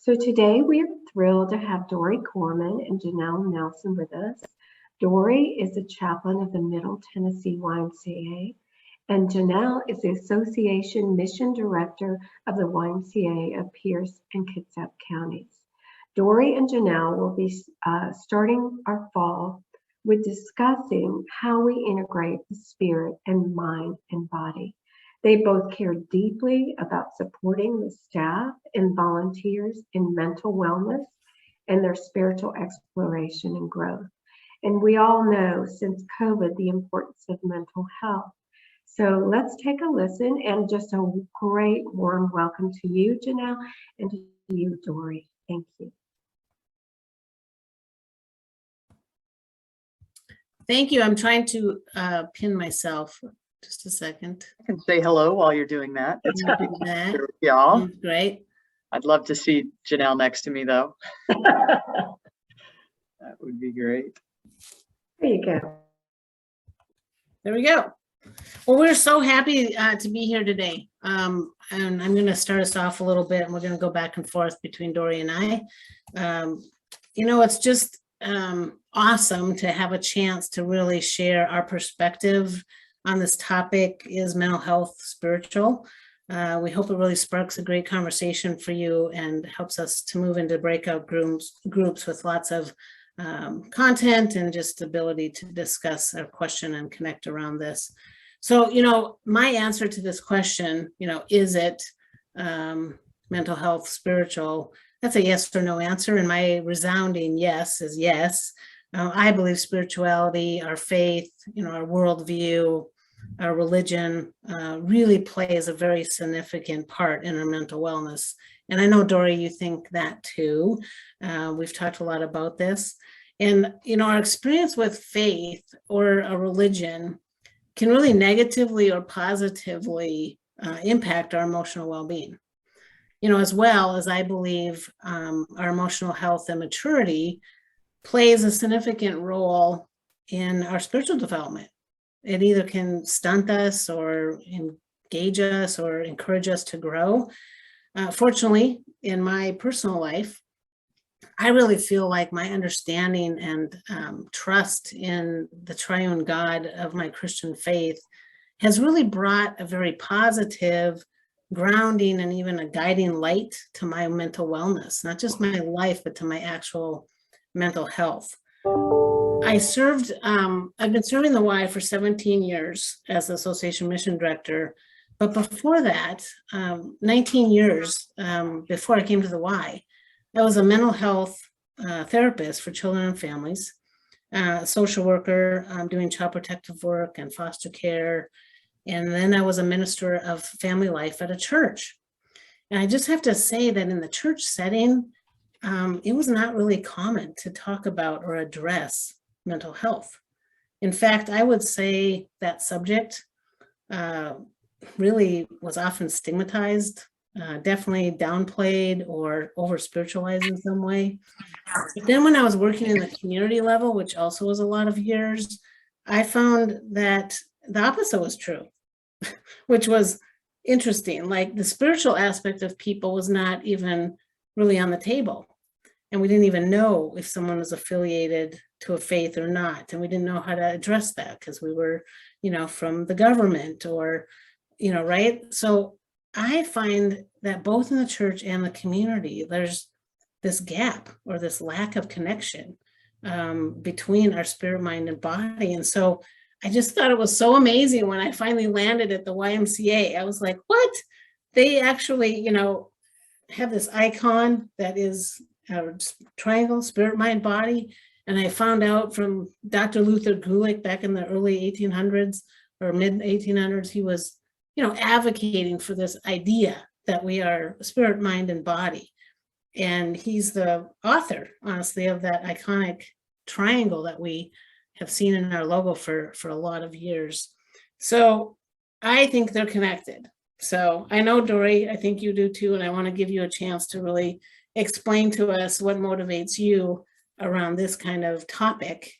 So today we are thrilled to have Dori Gorman and Janele Nelson with us. Dori is the chaplain of the Middle Tennessee YMCA, and Janele is the Association Mission Director of the YMCA of Pierce and Kitsap counties. Dori and Janele will be starting our fall with discussing how we integrate the spirit and mind and body. They both care deeply about supporting the staff and volunteers in mental wellness and their spiritual exploration and growth. And we all know since COVID the importance of mental health. So let's take a listen, and just a great warm welcome to you, Janele, and to you, Dori. Thank you. Thank you. I'm trying to pin myself. Just a second. I can say hello while you're doing that. That's great. Y'all. Great. I'd love to see Janele next to me, though. That would be great. There you go. There we go. Well, we're so happy to be here today. And I'm going to start us off a little bit, and we're going to go back and forth between Dori and I. It's just awesome to have a chance to really share our perspective on this topic. Is mental health spiritual? We hope it really sparks a great conversation for you and helps us to move into breakout groups with lots of content and just ability to discuss our question and connect around this. So, my answer to this question, is it mental health spiritual? That's a yes or no answer, and my resounding yes is yes. I believe spirituality, our faith, our worldview, our religion really plays a very significant part in our mental wellness. And I know, Dori, you think that too. We've talked a lot about this. And, our experience with faith or a religion can really negatively or positively impact our emotional well-being. As well as I believe our emotional health and maturity plays a significant role in our spiritual development. It either can stunt us or engage us or encourage us to grow. Fortunately, in my personal life, I really feel like my understanding and trust in the triune God of my Christian faith has really brought a very positive grounding and even a guiding light to my mental wellness, not just my life, but to my actual mental health. I've been serving the Y for 17 years as the Association Mission Director, but before that, 19 years before I came to the Y, I was a mental health therapist for children and families, social worker, doing child protective work and foster care, and then I was a minister of family life at a church. And I just have to say that in the church setting, it was not really common to talk about or address mental health. In fact, I would say that subject really was often stigmatized, definitely downplayed or over-spiritualized in some way. But then when I was working in the community level, which also was a lot of years, I found that the opposite was true, which was interesting. Like the spiritual aspect of people was not even really on the table. And we didn't even know if someone was affiliated to a faith or not. And we didn't know how to address that because we were, from the government or, right? So I find that both in the church and the community, there's this gap or this lack of connection between our spirit, mind, and body. And so I just thought it was so amazing when I finally landed at the YMCA. I was like, what? They actually, have this icon that is a triangle, spirit, mind, body. And I found out from Dr. Luther Gulick back in the early 1800s or mid 1800s, he was, advocating for this idea that we are spirit, mind, and body. And he's the author, honestly, of that iconic triangle that we have seen in our logo for a lot of years. So I think they're connected. So I know, Dori, I think you do too. And I want to give you a chance to really explain to us what motivates you around this kind of topic.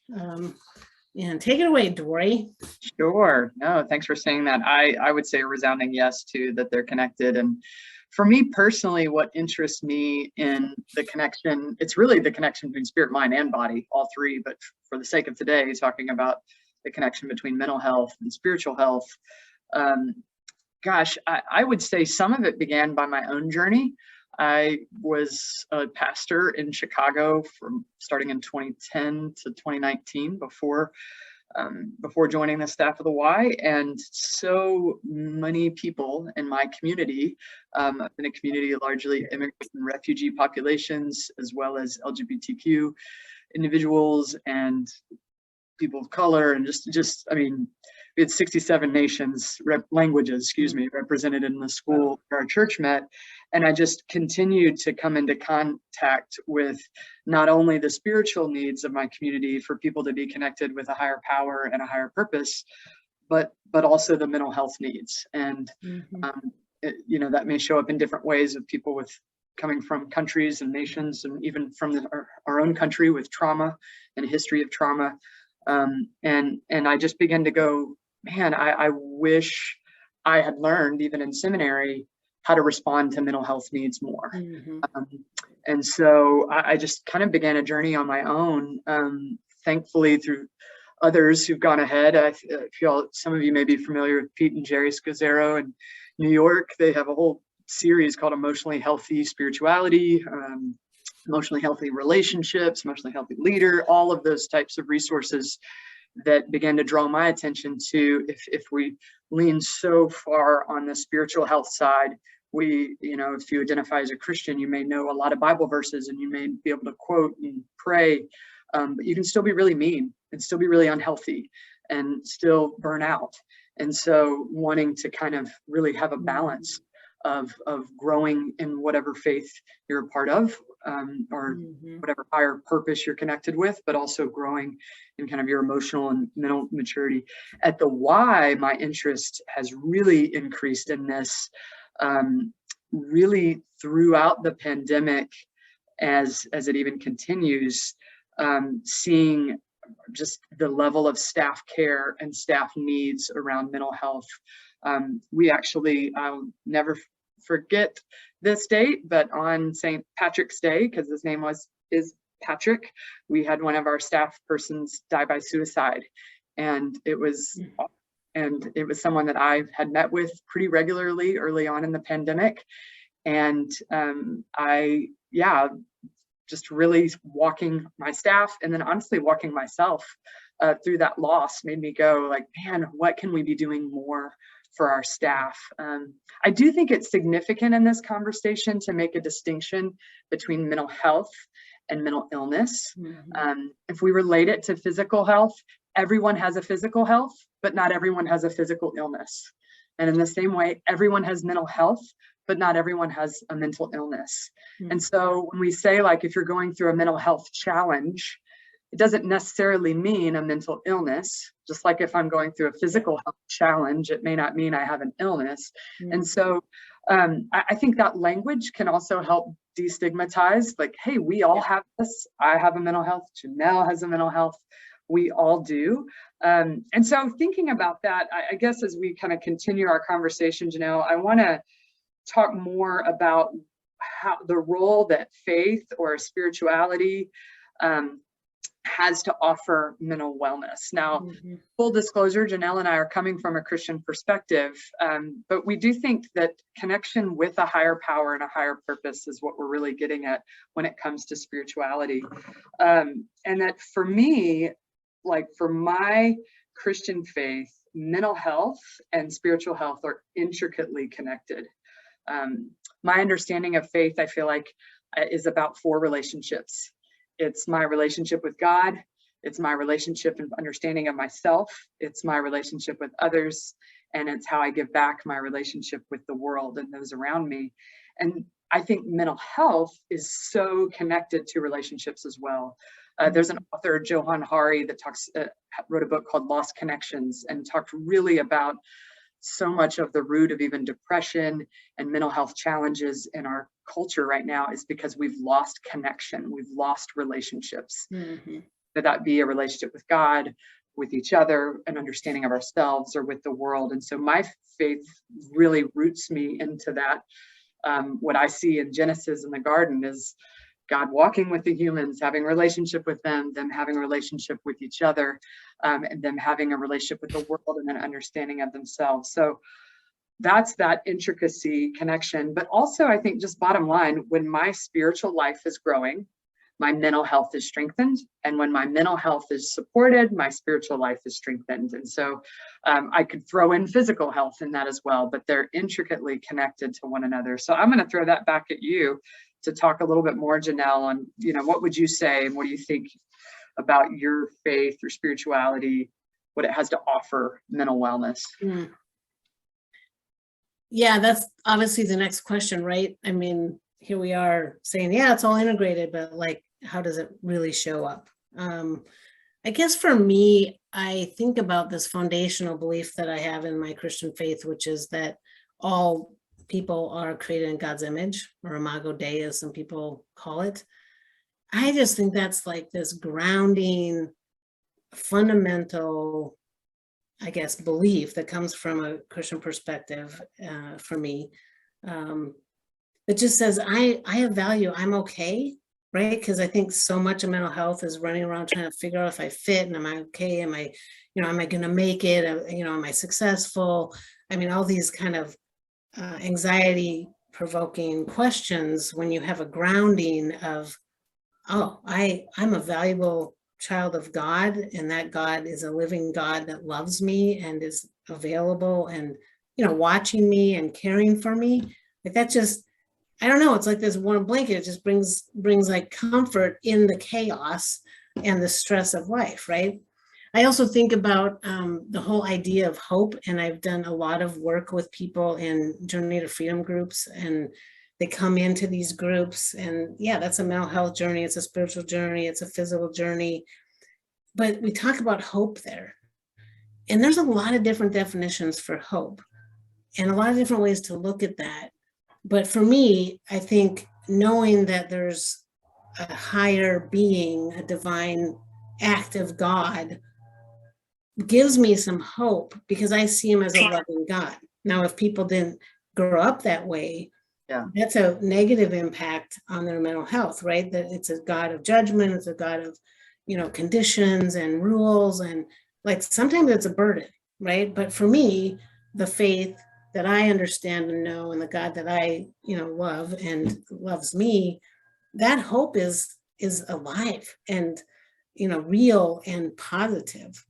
And take it away, Dori. Sure. No, thanks for saying that. I would say a resounding yes to that they're connected. And for me personally, what interests me in the connection, it's really the connection between spirit, mind, and body, all three. But for the sake of today, talking about the connection between mental health and spiritual health, gosh, I would say some of it began by my own journey. I was a pastor in Chicago from starting in 2010 to 2019 before joining the staff of the Y, and so many people in my community, in a community of largely immigrant and refugee populations, as well as LGBTQ individuals and people of color, and just I mean, we had 67 languages, represented in the school where our church met. And I just continued to come into contact with not only the spiritual needs of my community for people to be connected with a higher power and a higher purpose, but also the mental health needs. And, that may show up in different ways of people with coming from countries and nations, and even from our own country with trauma and a history of trauma. And I just began to go, man, I wish I had learned, even in seminary, how to respond to mental health needs more. And so I just kind of began a journey on my own, thankfully through others who've gone ahead. I feel some of you may be familiar with Pete and Jerry Scazzaro in New York. They have a whole series called Emotionally Healthy Spirituality, Emotionally Healthy Relationships, Emotionally Healthy Leader, all of those types of resources that began to draw my attention to, if we lean so far on the spiritual health side, if you identify as a Christian, you may know a lot of Bible verses and you may be able to quote and pray, but you can still be really mean and still be really unhealthy and still burn out. And so wanting to kind of really have a balance of growing in whatever faith you're a part of, or whatever higher purpose you're connected with, but also growing in kind of your emotional and mental maturity. At the Y, my interest has really increased in this, really throughout the pandemic, as it even continues, seeing just the level of staff care and staff needs around mental health. We actually, I'll never forget this date, but on St. Patrick's Day, because his name is Patrick, we had one of our staff persons die by suicide. And it was someone that I had met with pretty regularly early on in the pandemic. And just really walking my staff, and then honestly walking myself through that loss, made me go like, man, what can we be doing more for our staff? I do think it's significant in this conversation to make a distinction between mental health and mental illness. If we relate it to physical health, everyone has a physical health, but not everyone has a physical illness. And in the same way, everyone has mental health, but not everyone has a mental illness. And so when we say, like, if you're going through a mental health challenge, it doesn't necessarily mean a mental illness. Just like if I'm going through a physical health challenge, it may not mean I have an illness. And so I think that language can also help destigmatize, like, hey, we all have this. I have a mental health. Janele has a mental health. We all do. And so thinking about that, I guess as we kind of continue our conversation, Janele, I want to talk more about how the role that faith or spirituality has to offer mental wellness. Now, full disclosure, Janele and I are coming from a Christian perspective, but we do think that connection with a higher power and a higher purpose is what we're really getting at when it comes to spirituality. And that for me, like for my Christian faith, mental health and spiritual health are intricately connected. My understanding of faith, I feel like, is about 4 relationships. It's my relationship with God. It's my relationship and understanding of myself. It's my relationship with others. And it's how I give back, my relationship with the world and those around me. And I think mental health is so connected to relationships as well. There's an author, Johann Hari, that wrote a book called Lost Connections, and talked really about so much of the root of even depression and mental health challenges in our culture right now is because we've lost connection. We've lost relationships. That be a relationship with God, with each other, an understanding of ourselves, or with the world. And so my faith really roots me into that. What I see in Genesis in the garden is God walking with the humans, having a relationship with them having a relationship with each other, and them having a relationship with the world and an understanding of themselves. So that's that intricacy connection. But also, I think, just bottom line, when my spiritual life is growing, my mental health is strengthened. And when my mental health is supported, my spiritual life is strengthened. And so I could throw in physical health in that as well, but they're intricately connected to one another. So I'm going to throw that back at you to talk a little bit more, Janele, on, what would you say and what do you think about your faith, your spirituality, what it has to offer mental wellness? Yeah, that's obviously the next question, right? I mean, here we are saying, yeah, it's all integrated, but like, how does it really show up? I guess for me, I think about this foundational belief that I have in my Christian faith, which is that all people are created in God's image, or imago Dei, as some people call it. I just think that's like this grounding, fundamental, I guess, belief that comes from a Christian perspective for me. It just says, I have value, I'm okay, right? Because I think so much of mental health is running around trying to figure out if I fit and am I okay? Am I going to make it? Am I successful? I mean, all these kind of anxiety provoking questions when you have a grounding of, oh, I'm a valuable child of God, and that God is a living God that loves me and is available and, watching me and caring for me. Like that just, I don't know, it's like this warm blanket. It just brings like comfort in the chaos and the stress of life, right? I also think about the whole idea of hope, and I've done a lot of work with people in Journey to Freedom groups, and they come into these groups, and yeah, that's a mental health journey, it's a spiritual journey, it's a physical journey, but we talk about hope there. And there's a lot of different definitions for hope and a lot of different ways to look at that. But for me, I think knowing that there's a higher being, a divine act of God, gives me some hope because I see him as a loving God. Now, if people didn't grow up that way, that's a negative impact on their mental health, right? That it's a God of judgment, it's a God of, conditions and rules, and like sometimes it's a burden, right? But for me, the faith that I understand and know, and the God that I, love and loves me, that hope is alive and, real and positive.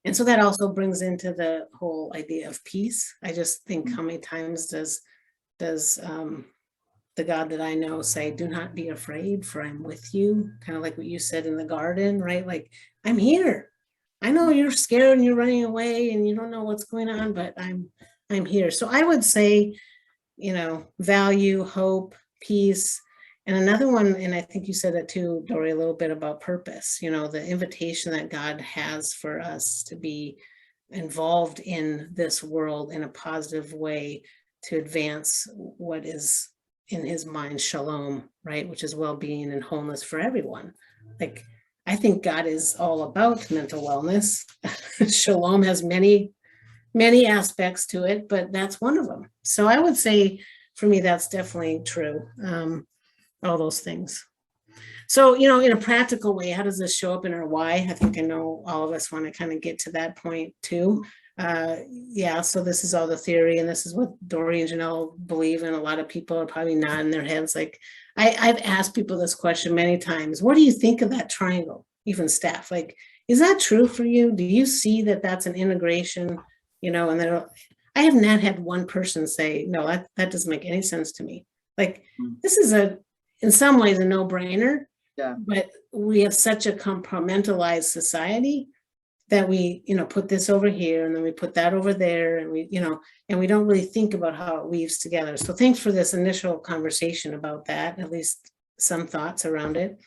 And so that also brings into the whole idea of peace. I just think, how many times does the God that I know say, do not be afraid, for I'm with you, kind of like what you said in the garden, right? Like, I'm here. I know you're scared and you're running away and you don't know what's going on, but I'm here. So I would say, value, hope, peace. And another one, and I think you said that too, Dori, a little bit about purpose, the invitation that God has for us to be involved in this world in a positive way to advance what is in his mind shalom, right? Which is well-being and wholeness for everyone. Like, I think God is all about mental wellness. Shalom has many aspects to it, but that's one of them. So I would say for me, that's definitely true. All those things. So, in a practical way, how does this show up in our why? I think I know all of us want to kind of get to that point too. So this is all the theory, and this is what Dori and Janele believe, and a lot of people are probably nodding their heads. Like, I've asked people this question many times. What do you think of that triangle? Even staff, like, is that true for you? Do you see that that's an integration? And then I have not had one person say, no, that doesn't make any sense to me. Like, this is in some ways a no-brainer, but we have such a compartmentalized society that we, put this over here and then we put that over there, and we don't really think about how it weaves together. So thanks for this initial conversation about that, at least some thoughts around it.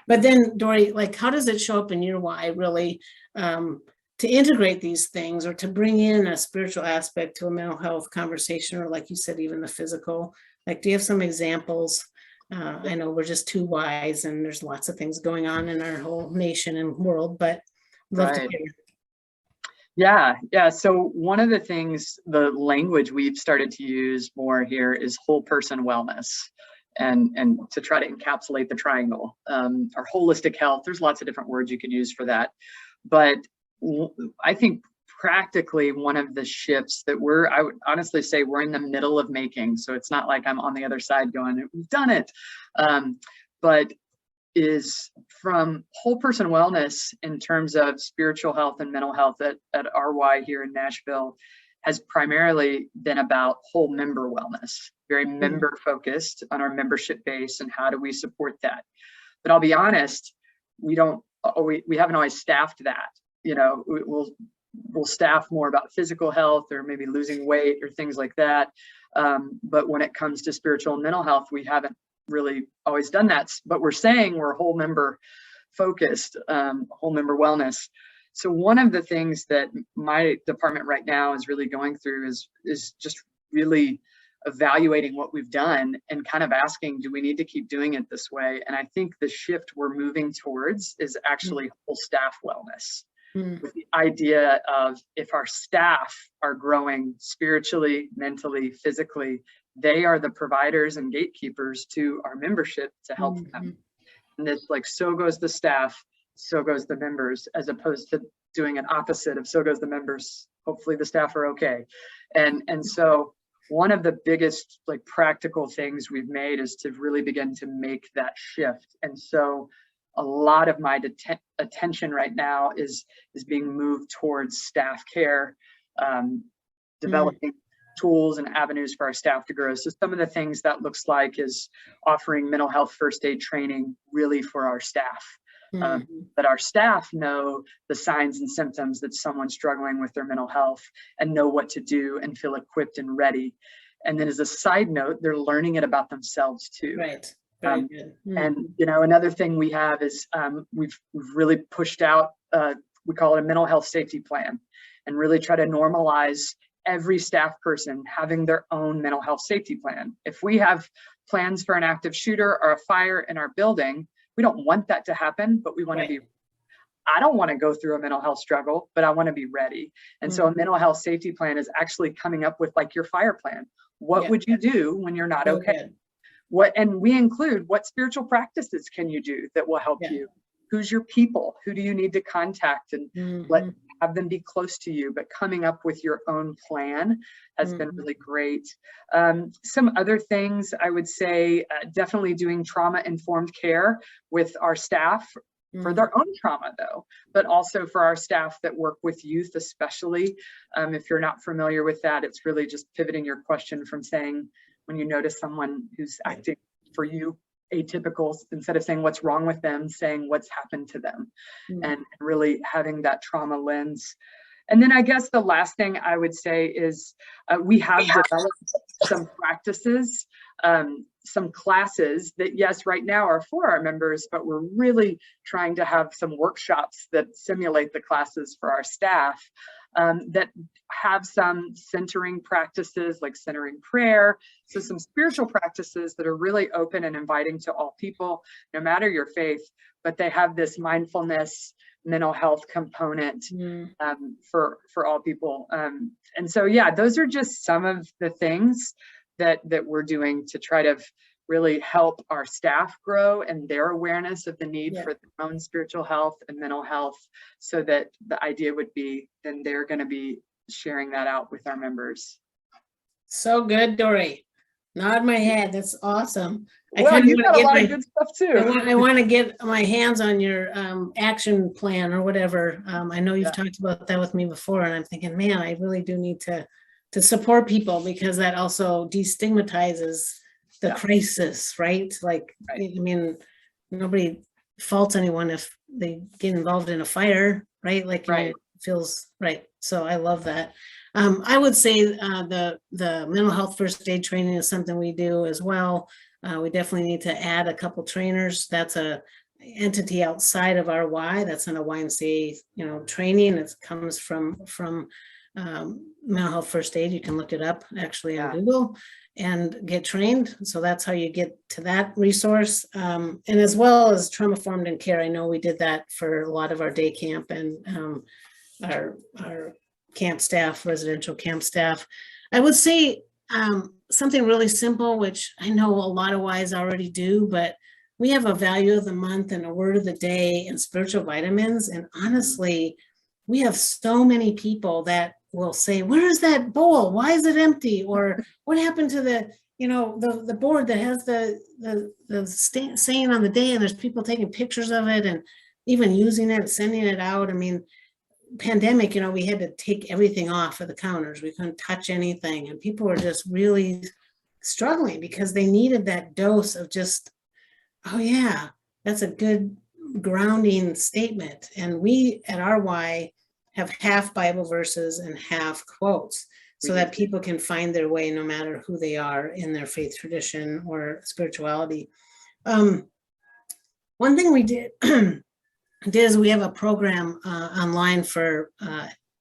But then, Dori, like, how does it show up in your why, really, to integrate these things or to bring in a spiritual aspect to a mental health conversation, or like you said, even the physical? Like, do you have some examples? I know we're just two whys and there's lots of things going on in our whole nation and world, but love to hear. Yeah. So one of the things, the language we've started to use more here is whole person wellness, and to try to encapsulate the triangle, or holistic health. There's lots of different words you can use for that. But I think practically one of the shifts that I would honestly say we're in the middle of making. So it's not like I'm on the other side going, we've done it. But is from whole person wellness in terms of spiritual health and mental health at RY here in Nashville has primarily been about whole member wellness, very member focused on our membership base and how do we support that. But I'll be honest, we haven't always staffed that. We'll staff more about physical health or maybe losing weight or things like that. But when it comes to spiritual and mental health, we haven't really always done that, but we're saying we're whole member focused, whole member wellness. So one of the things that my department right now is really going through is just really evaluating what we've done and kind of asking, do we need to keep doing it this way? And I think the shift we're moving towards is actually whole staff wellness, with the idea of if our staff are growing spiritually, mentally, physically, they are the providers and gatekeepers to our membership to help them. And it's like, so goes the staff, so goes the members, as opposed to doing an opposite of so goes the members, hopefully the staff are okay. And so one of the biggest like practical things we've made is to really begin to make that shift. And so a lot of my attention right now is being moved towards staff care, developing tools and avenues for our staff to grow. So some of the things that looks like is offering mental health first aid training really for our staff, that our staff know the signs and symptoms that someone's struggling with their mental health and know what to do and feel equipped and ready. And then as a side note, they're learning it about themselves too. Right. Very good. And another thing we have is we've really pushed out, we call it a mental health safety plan, and really try to normalize every staff person having their own mental health safety plan. If we have plans for an active shooter or a fire in our building, we don't want that to happen, but we want to be, I don't want to go through a mental health struggle, but I want to be ready. And so a mental health safety plan is actually coming up with like your fire plan. What would you do when you're not okay? And we include what spiritual practices can you do that will help you? Who's your people? Who do you need to contact and have them be close to you? But coming up with your own plan has been really great. Some other things I would say, definitely doing trauma-informed care with our staff for their own trauma though, but also for our staff that work with youth, especially. If you're not familiar with that, it's really just pivoting your question from saying, when you notice someone who's acting for you atypical, instead of saying what's wrong with them, saying what's happened to them, and really having that trauma lens. And then I guess the last thing I would say is we have developed some practices, some classes that, yes, right now are for our members, but we're really trying to have some workshops that simulate the classes for our staff, that have some centering practices like centering prayer. So some spiritual practices that are really open and inviting to all people, no matter your faith, but they have this mindfulness, mental health component for all people. And so, yeah, those are just some of the things that we're doing to try to really help our staff grow and their awareness of the need for their own spiritual health and mental health, so that the idea would be then they're going to be sharing that out with our members. So good, Dori. Nod my head. That's awesome. Well, you've got a lot of good stuff too. I want to get my hands on your action plan or whatever. I know you've talked about that with me before, and I'm thinking, man, I really do need to support people, because that also destigmatizes the crisis, right? Like, I mean, nobody faults anyone if they get involved in a fire, right? Like, it feels right. So I love that. I would say the mental health first aid training is something we do as well. We definitely need to add a couple trainers. That's a entity outside of our Y. That's in a YMCA, training. It comes from mental health first aid. You can look it up actually on Google and get trained. So that's how you get to that resource. And as well as trauma informed and care. I know we did that for a lot of our day camp and our camp staff, residential camp staff. I would say something really simple, which I know a lot of Ys already do, but we have a value of the month and a word of the day and spiritual vitamins. And honestly, we have so many people that will say, where is that bowl? Why is it empty? Or what happened to the, the board that has the saying on the day, and there's people taking pictures of it and even using it, sending it out. I mean, pandemic, we had to take everything off of the counters. We couldn't touch anything. And people were just really struggling because they needed that dose of just, oh yeah, that's a good grounding statement. And we at RY have half Bible verses and half quotes so that people can find their way no matter who they are in their faith tradition or spirituality. One thing we did is we have a program online for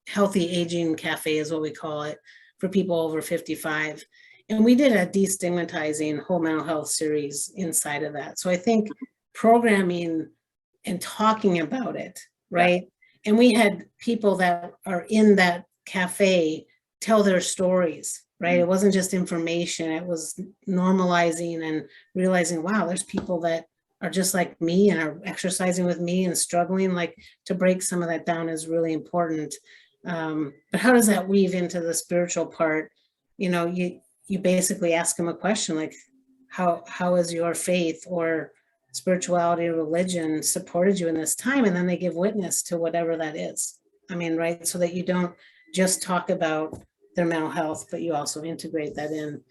Healthy Aging Cafe is what we call it, for people over 55. And we did a destigmatizing whole mental health series inside of that. So I think programming and talking about it, right? Yeah. And we had people that are in that cafe tell their stories, right? Mm-hmm. It wasn't just information. It was normalizing and realizing, wow, there's people that are just like me and are exercising with me and struggling. Like, to break some of that down is really important. But how does that weave into the spiritual part? You basically ask them a question like, how is your faith or spirituality or religion supported you in this time? And then they give witness to whatever that is. I mean, right? So that you don't just talk about their mental health, but you also integrate that in.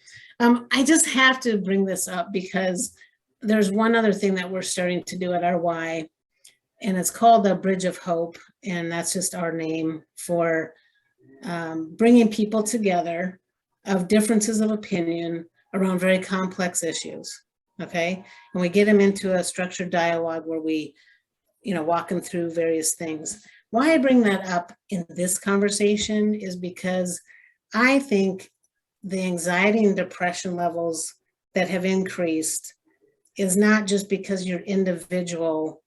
I just have to bring this up because there's one other thing that we're starting to do at RY, and it's called the Bridge of Hope. And that's just our name for bringing people together of differences of opinion around very complex issues. Okay. And we get them into a structured dialogue where we, walk them through various things. Why I bring that up in this conversation is because I think the anxiety and depression levels that have increased is not just because your individual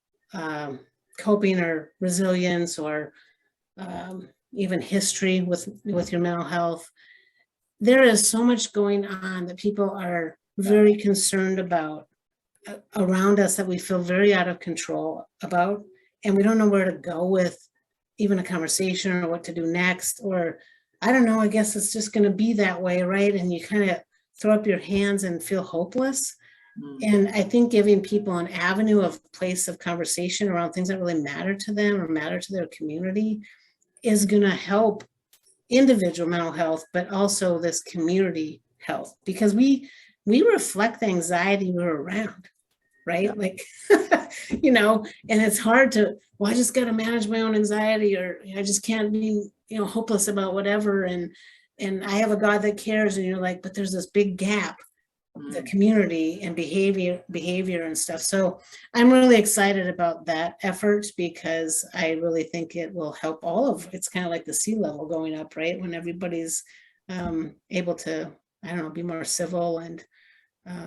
coping or resilience or even history with your mental health. There is so much going on that people are very concerned about around us that we feel very out of control about, and we don't know where to go with even a conversation or what to do next, or I don't know, I guess it's just going to be that way, right? And you kind of throw up your hands and feel hopeless. And I think giving people an avenue of place of conversation around things that really matter to them or matter to their community is going to help individual mental health, but also this community health, because we reflect the anxiety we're around, right? Yeah. Like, and it's hard to, well, I just got to manage my own anxiety, or I just can't be, hopeless about whatever. And I have a God that cares. And you're like, but there's this big gap, the community and behavior and stuff. So I'm really excited about that effort because I really think it will help it's kind of like the sea level going up, right? When everybody's able to, be more civil and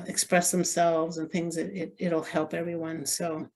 express themselves and things, it'll help everyone. So